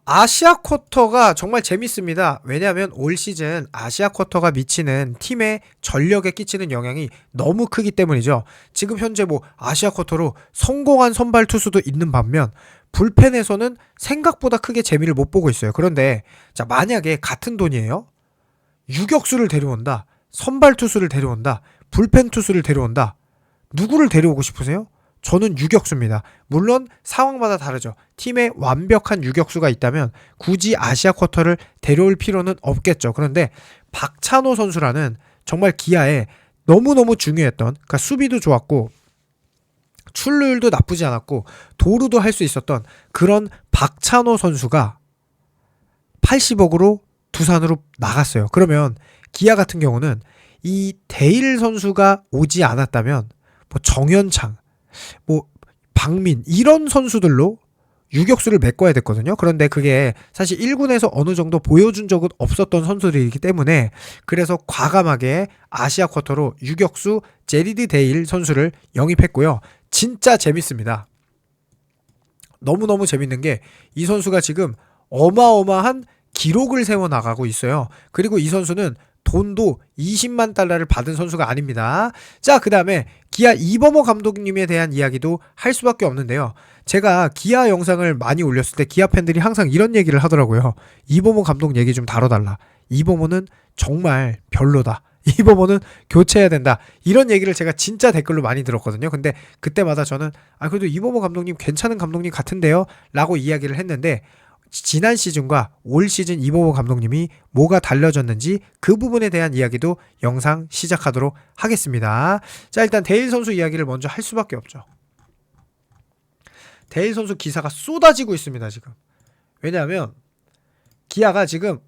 아시아 쿼터가 정말 재밌습니다. 왜냐하면 올 시즌 아시아 쿼터가 미치는 팀의 전력에 끼치는 영향이 너무 크기 때문이죠. 지금 현재 뭐 아시아 쿼터로 성공한 선발 투수도 있는 반면 불펜에서는 생각보다 크게 재미를 못 보고 있어요. 그런데 자, 만약에 같은 돈이에요. 유격수를 데려온다. 선발 투수를 데려온다. 불펜 투수를 데려온다. 누구를 데려오고 싶으세요? 저는 유격수입니다. 물론 상황마다 다르죠. 팀에 완벽한 유격수가 있다면 굳이 아시아 쿼터를 데려올 필요는 없겠죠. 그런데 박찬호 선수라는 정말 기아에 너무너무 중요했던, 그러니까 수비도 좋았고 출루율도 나쁘지 않았고 도루도 할 수 있었던 그런 박찬호 선수가 80억으로 두산으로 나갔어요. 그러면 기아 같은 경우는 이 데일 선수가 오지 않았다면 뭐 정현창, 뭐 박민 이런 선수들로 유격수를 메꿔야 됐거든요. 그런데 그게 사실 1군에서 어느 정도 보여준 적은 없었던 선수들이기 때문에 그래서 과감하게 아시아 쿼터로 유격수 제리드 데일 선수를 영입했고요. 진짜 재밌습니다. 너무너무 재밌는 게 이 선수가 지금 어마어마한 기록을 세워나가고 있어요. 그리고 이 선수는 돈도 20만 달러를 받은 선수가 아닙니다. 자, 그 다음에 기아 이범호 감독님에 대한 이야기도 할 수밖에 없는데요. 제가 기아 영상을 많이 올렸을 때 기아 팬들이 항상 이런 얘기를 하더라고요. 이범호 감독 얘기 좀 다뤄달라. 이범호는 정말 별로다. 이범호는 교체해야 된다. 이런 얘기를 제가 진짜 댓글로 많이 들었거든요. 근데 그때마다 저는 그래도 이범호 감독님 괜찮은 감독님 같은데요? 라고 이야기를 했는데 지난 시즌과 올 시즌 이범호 감독님이 뭐가 달라졌는지 그 부분에 대한 이야기도 영상 시작하도록 하겠습니다. 자, 일단 데일 선수 이야기를 먼저 할 수밖에 없죠. 데일 선수 기사가 쏟아지고 있습니다, 지금. 왜냐하면 기아가 지금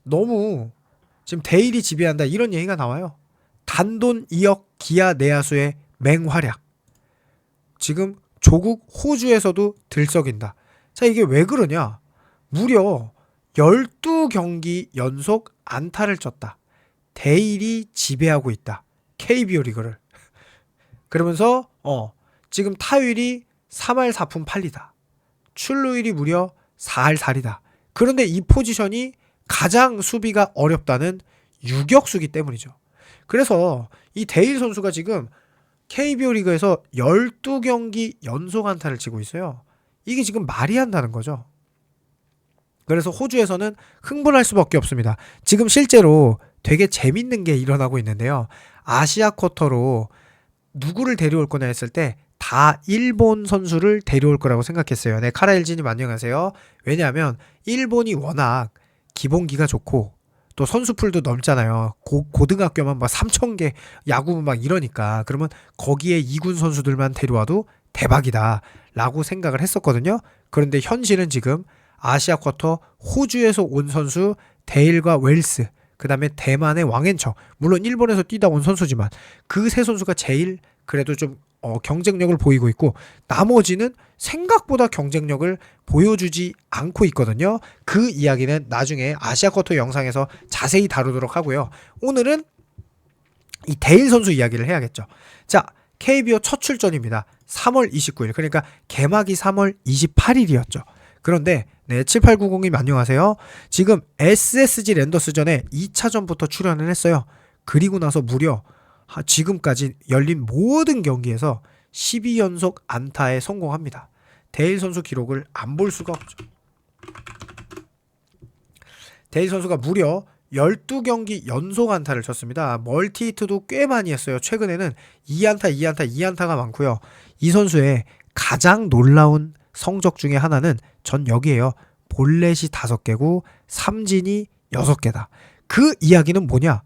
너무 지금 데일이 지배한다 이런 얘기가 나와요. 단돈 2억 기아 내야수의 맹활약. 지금 조국 호주에서도 들썩인다. 자, 이게 왜 그러냐? 무려 12경기 연속 안타를 쳤다. 데일이 지배하고 있다. KBO 리그를. 그러면서 지금 타율이 3할 4푼 8리다. 출루율이 무려 4할 4리다. 그런데 이 포지션이 가장 수비가 어렵다는 유격수기 때문이죠. 그래서 이 데일 선수가 지금 KBO 리그에서 12경기 연속 안타를 치고 있어요. 이게 지금 말이 한다는 거죠. 그래서 호주에서는 흥분할 수밖에 없습니다. 지금 실제로 되게 재밌는 게 일어나고 있는데요. 아시아 쿼터로 누구를 데려올 거냐 했을 때 다 일본 선수를 데려올 거라고 생각했어요. 네, 카라엘진님 안녕하세요. 왜냐하면 일본이 워낙 기본기가 좋고 또 선수풀도 넓잖아요. 고등학교만 막 3,000개 야구부 막 이러니까 그러면 거기에 2군 선수들만 데려와도 대박이다 라고 생각을 했었거든요. 그런데 현실은 지금 아시아 쿼터 호주에서 온 선수 데일과 웰스, 그 다음에 대만의 왕앤청, 물론 일본에서 뛰다 온 선수지만 그 세 선수가 제일 그래도 좀 경쟁력을 보이고 있고 나머지는 생각보다 경쟁력을 보여주지 않고 있거든요. 그 이야기는 나중에 아시아 쿼터 영상에서 자세히 다루도록 하고요. 오늘은 이 데일 선수 이야기를 해야겠죠. 자, KBO 첫 출전입니다. 3월 29일. 그러니까 개막이 3월 28일이었죠. 그런데 7890님 안녕하세요. 지금 SSG 랜더스전에 2차전부터 출연을 했어요. 그리고 나서 무려 지금까지 열린 모든 경기에서 12연속 안타에 성공합니다. 데일 선수 기록을 안 볼 수가 없죠. 데일 선수가 무려 12경기 연속 안타를 쳤습니다. 멀티히트도 꽤 많이 했어요. 최근에는 2안타가 많고요. 이 선수의 가장 놀라운 성적 중에 하나는 전 여기에요. 볼넷이 5개고 삼진이 6개다. 그 이야기는 뭐냐?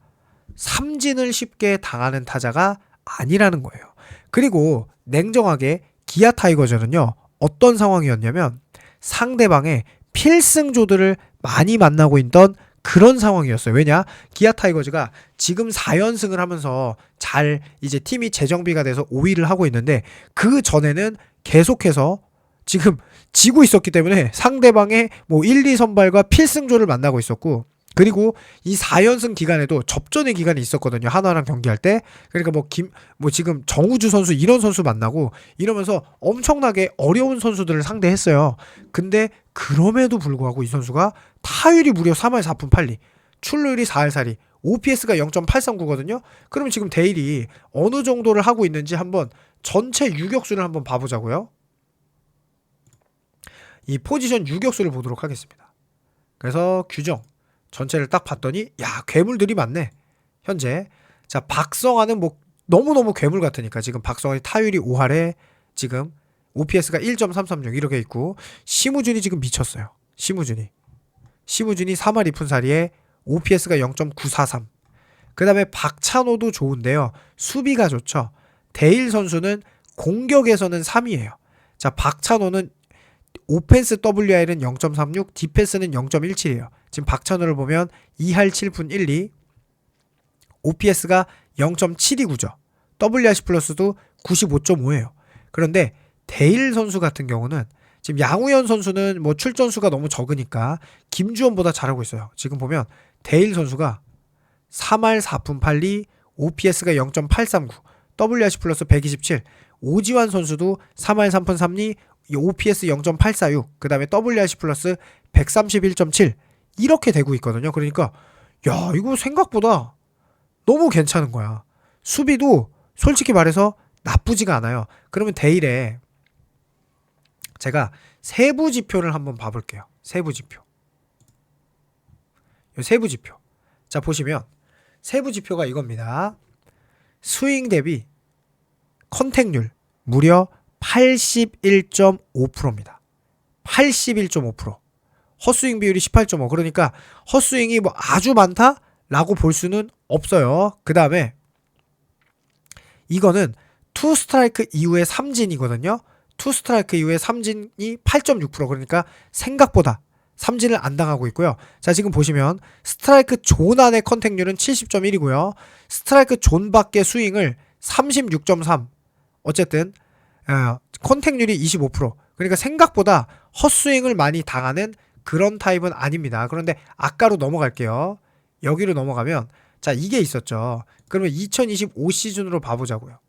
삼진을 쉽게 당하는 타자가 아니라는 거예요. 그리고 냉정하게 기아 타이거즈는요. 어떤 상황이었냐면 상대방의 필승조들을 많이 만나고 있던 그런 상황이었어요. 왜냐? 기아 타이거즈가 지금 4연승을 하면서 잘 이제 팀이 재정비가 돼서 5위를 하고 있는데 그 전에는 계속해서 지금 지고 있었기 때문에 상대방의 뭐 1, 2선발과 필승조를 만나고 있었고 그리고 이 4연승 기간에도 접전의 기간이 있었거든요. 한화랑 경기할 때. 그러니까 뭐 지금 정우주 선수 이런 선수 만나고 이러면서 엄청나게 어려운 선수들을 상대했어요. 근데 그럼에도 불구하고 이 선수가 타율이 무려 3할 4푼 8리, 출루율이 4할 4리, OPS가 0.839거든요. 그러면 지금 데일이 어느 정도를 하고 있는지 한번 전체 유격수를 한번 봐보자고요. 이 포지션 유격수를 보도록 하겠습니다. 그래서 규정 전체를 딱 봤더니 야 괴물들이 많네. 현재 자 박성환은 뭐 너무너무 괴물 같으니까 지금 박성환이 타율이 5할에 지금 OPS가 1.336 이렇게 있고, 심우준이 지금 미쳤어요. 심우준이 3할 2푼 4리에 OPS가 0.943. 그 다음에 박찬호도 좋은데요. 수비가 좋죠. 데일 선수는 공격에서는 3위예요. 자 박찬호는 오펜스 WR은 0.36, 디펜스는 0.17이에요. 지금 박찬호를 보면 2할 7푼 1리, OPS가 0.729죠. WRC 플러스도 95.5예요. 그런데 데일 선수 같은 경우는 지금 양우현 선수는 뭐 출전수가 너무 적으니까 김주원보다 잘하고 있어요. 지금 보면 데일 선수가 3할 4푼 8리, OPS가 0.839, WRC 플러스 127, 오지환 선수도 3할 3푼 3리, OPS 0.846, 그 다음에 WRC 플러스 131.7 이렇게 되고 있거든요. 그러니까 야 이거 생각보다 너무 괜찮은 거야. 수비도 솔직히 말해서 나쁘지가 않아요. 그러면 데일에 제가 세부 지표를 한번 봐볼게요. 세부 지표. 세부 지표. 자 보시면 세부 지표가 이겁니다. 스윙 대비 컨택률 무려 81.5%입니다. 81.5%. 헛스윙 비율이 18.5. 그러니까 헛스윙이 뭐 아주 많다라고 볼 수는 없어요. 그 다음에 이거는 투 스트라이크 이후의 삼진이거든요. 투 스트라이크 이후의 삼진이 8.6%. 그러니까 생각보다 삼진을 안 당하고 있고요. 자 지금 보시면 스트라이크 존 안의 컨택률은 70.1이고요. 스트라이크 존 밖의 스윙을 36.3. 어쨌든 컨택률이 25%. 그러니까 생각보다 헛스윙을 많이 당하는 그런 타입은 아닙니다. 그런데 아까로 넘어갈게요. 여기로 넘어가면 자 이게 있었죠. 그러면 2025 시즌으로 봐보자고요.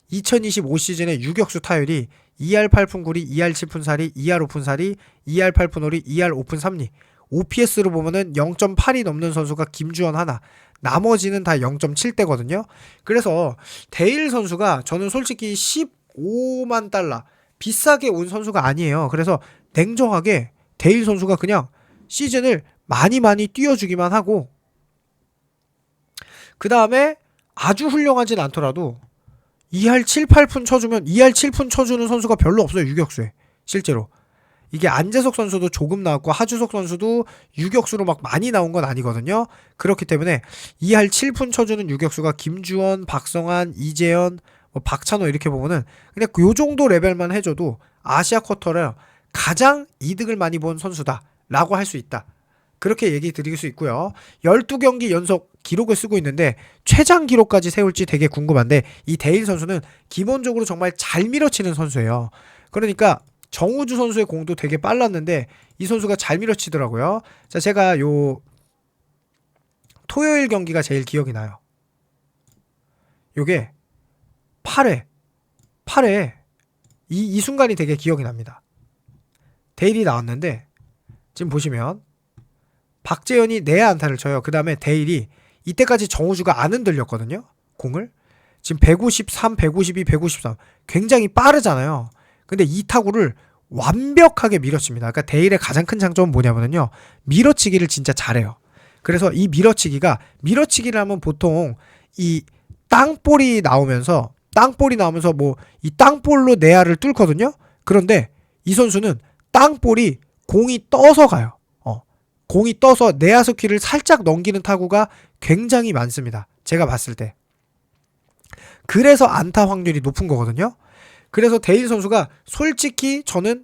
2025 시즌의 유격수 타율이 2할 8푼 9리, 2할 7푼 4리, 2할 5푼 4리, 2할 8푼 5리, 2할 5푼 3리. OPS로 보면은 0.8이 넘는 선수가 김주원 하나, 나머지는 다 0.7대거든요. 그래서 데일 선수가 저는 솔직히 15만 달러 비싸게 온 선수가 아니에요. 그래서 냉정하게 데일 선수가 그냥 시즌을 많이 뛰어주기만 하고, 그 다음에 아주 훌륭하진 않더라도 2할 7, 8푼 쳐주면 2할 7푼 쳐주는 선수가 별로 없어요. 유격수에 실제로. 이게 안재석 선수도 조금 나왔고 하주석 선수도 유격수로 막 많이 나온 건 아니거든요. 그렇기 때문에 2할 7푼 쳐주는 유격수가 김주원, 박성환, 이재현, 뭐 박찬호 이렇게 보면은 그냥 요 정도 레벨만 해줘도 아시아 쿼터를 가장 이득을 많이 본 선수다라고 할 수 있다. 그렇게 얘기 드릴 수 있고요. 12경기 연속 기록을 쓰고 있는데 최장 기록까지 세울지 되게 궁금한데, 이 데일 선수는 기본적으로 정말 잘 밀어치는 선수예요. 그러니까 정우주 선수의 공도 되게 빨랐는데 이 선수가 잘 밀어치더라고요. 자, 제가 요 토요일 경기가 제일 기억이 나요. 요게 8회 이 순간이 되게 기억이 납니다. 데일이 나왔는데 지금 보시면 박재현이 내야 안타를 쳐요. 그 다음에 데일이 이때까지 정우주가 안 흔들렸거든요. 공을. 지금 153, 152, 153 굉장히 빠르잖아요. 근데 이 타구를 완벽하게 밀어칩니다. 그러니까 데일의 가장 큰 장점은 뭐냐면요, 밀어치기를 진짜 잘해요. 그래서 이 밀어치기를 하면 보통 이 땅볼이 나오면서 뭐 이 땅볼로 내야를 뚫거든요. 그런데 이 선수는 땅볼이 공이 떠서 가요. 공이 떠서 내야수키를 살짝 넘기는 타구가 굉장히 많습니다. 제가 봤을 때. 그래서 안타 확률이 높은 거거든요. 그래서 데일 선수가 솔직히 저는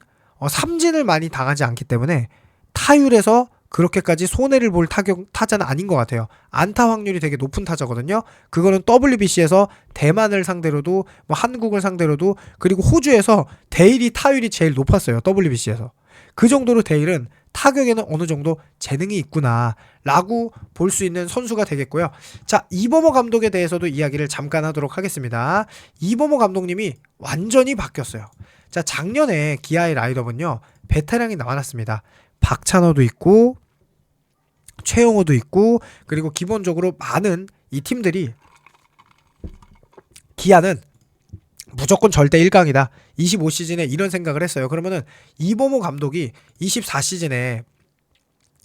삼진을 많이 당하지 않기 때문에 타율에서 그렇게까지 손해를 볼 타자는 아닌 것 같아요. 안타 확률이 되게 높은 타자거든요. 그거는 WBC에서 대만을 상대로도 뭐 한국을 상대로도 그리고 호주에서 데일이 타율이 제일 높았어요. WBC에서. 그 정도로 데일은 타격에는 어느 정도 재능이 있구나 라고 볼 수 있는 선수가 되겠고요. 자, 이범호 감독에 대해서도 이야기를 잠깐 하도록 하겠습니다. 이범호 감독님이 완전히 바뀌었어요. 자, 작년에 기아의 라인업은요, 베테랑이 많았습니다. 박찬호도 있고 최용호도 있고, 그리고 기본적으로 많은 이 팀들이 기아는 무조건 절대 1강이다. 25시즌에 이런 생각을 했어요. 그러면은 이범호 감독이 24시즌에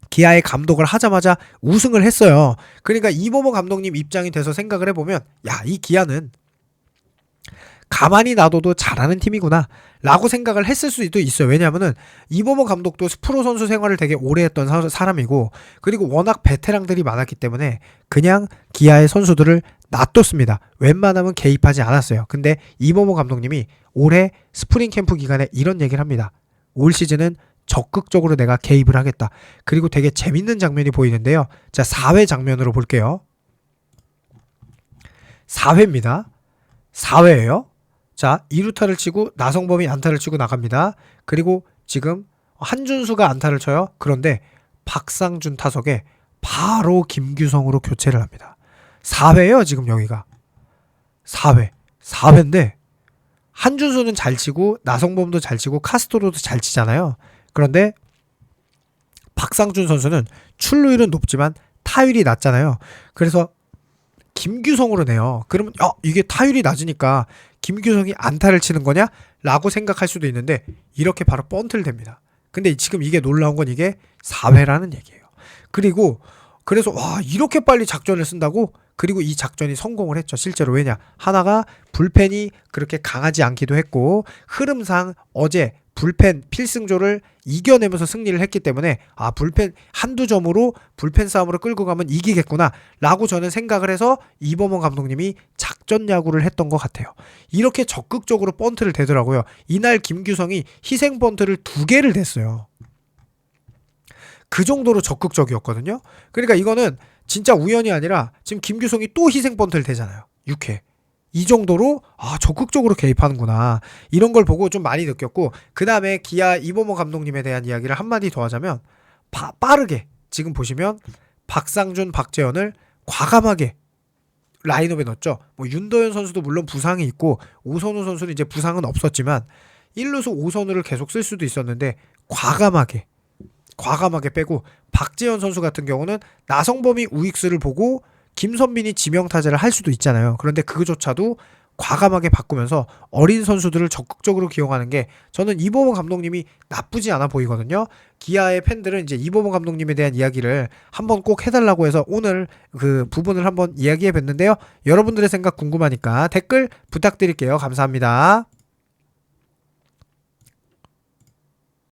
기아의 감독을 하자마자 우승을 했어요. 그러니까 이범호 감독님 입장이 돼서 생각을 해보면, 야, 이 기아는 가만히 놔둬도 잘하는 팀이구나 라고 생각을 했을 수도 있어요. 왜냐하면은 이범호 감독도 프로 선수 생활을 되게 오래 했던 사람이고, 그리고 워낙 베테랑들이 많았기 때문에 그냥 기아의 선수들을 놔뒀습니다. 웬만하면 개입하지 않았어요. 근데 이범호 감독님이 올해 스프링 캠프 기간에 이런 얘기를 합니다. 올 시즌은 적극적으로 내가 개입을 하겠다. 그리고 되게 재밌는 장면이 보이는데요. 자, 4회 장면으로 볼게요. 4회입니다. 4회예요. 자, 2루타를 치고 나성범이 안타를 치고 나갑니다. 그리고 지금 한준수가 안타를 쳐요. 그런데 박상준 타석에 바로 김규성으로 교체를 합니다. 4회예요, 지금 여기가. 4회. 4회인데 한준수는 잘 치고 나성범도 잘 치고 카스토로도 잘 치잖아요. 그런데 박상준 선수는 출루율은 높지만 타율이 낮잖아요. 그래서 김규성으로 내요. 그러면 이게 타율이 낮으니까 김규성이 안타를 치는 거냐? 라고 생각할 수도 있는데 이렇게 바로 번트를 댑니다. 근데 지금 이게 놀라운 건 이게 4회라는 얘기예요. 그리고 그래서 와, 이렇게 빨리 작전을 쓴다고? 그리고 이 작전이 성공을 했죠. 실제로. 왜냐? 하나가 불펜이 그렇게 강하지 않기도 했고, 흐름상 어제 불펜 필승조를 이겨내면서 승리를 했기 때문에 불펜 한두 점으로 불펜 싸움으로 끌고 가면 이기겠구나 라고 저는 생각을 해서 이범호 감독님이 작전 야구를 했던 것 같아요. 이렇게 적극적으로 번트를 대더라고요. 이날 김규성이 희생 번트를 2개를 댔어요. 그 정도로 적극적이었거든요. 그러니까 이거는 진짜 우연이 아니라 지금 김규성이 또 희생 번트를 대잖아요. 6회. 이 정도로 적극적으로 개입하는구나, 이런 걸 보고 좀 많이 느꼈고, 그 다음에 기아 이범호 감독님에 대한 이야기를 한마디 더 하자면, 빠르게 지금 보시면 박상준, 박재현을 과감하게 라인업에 넣었죠. 뭐 윤도현 선수도 물론 부상이 있고 오선우 선수는 이제 부상은 없었지만 1루수 오선우를 계속 쓸 수도 있었는데 과감하게 빼고, 박재현 선수 같은 경우는 나성범이 우익수를 보고 김선빈이 지명타자를 할 수도 있잖아요. 그런데 그거조차도 과감하게 바꾸면서 어린 선수들을 적극적으로 기용하는 게 저는 이범호 감독님이 나쁘지 않아 보이거든요. 기아의 팬들은 이제 이범호 감독님에 대한 이야기를 한번 꼭 해달라고 해서 오늘 그 부분을 한번 이야기해 뵀는데요. 여러분들의 생각 궁금하니까 댓글 부탁드릴게요. 감사합니다.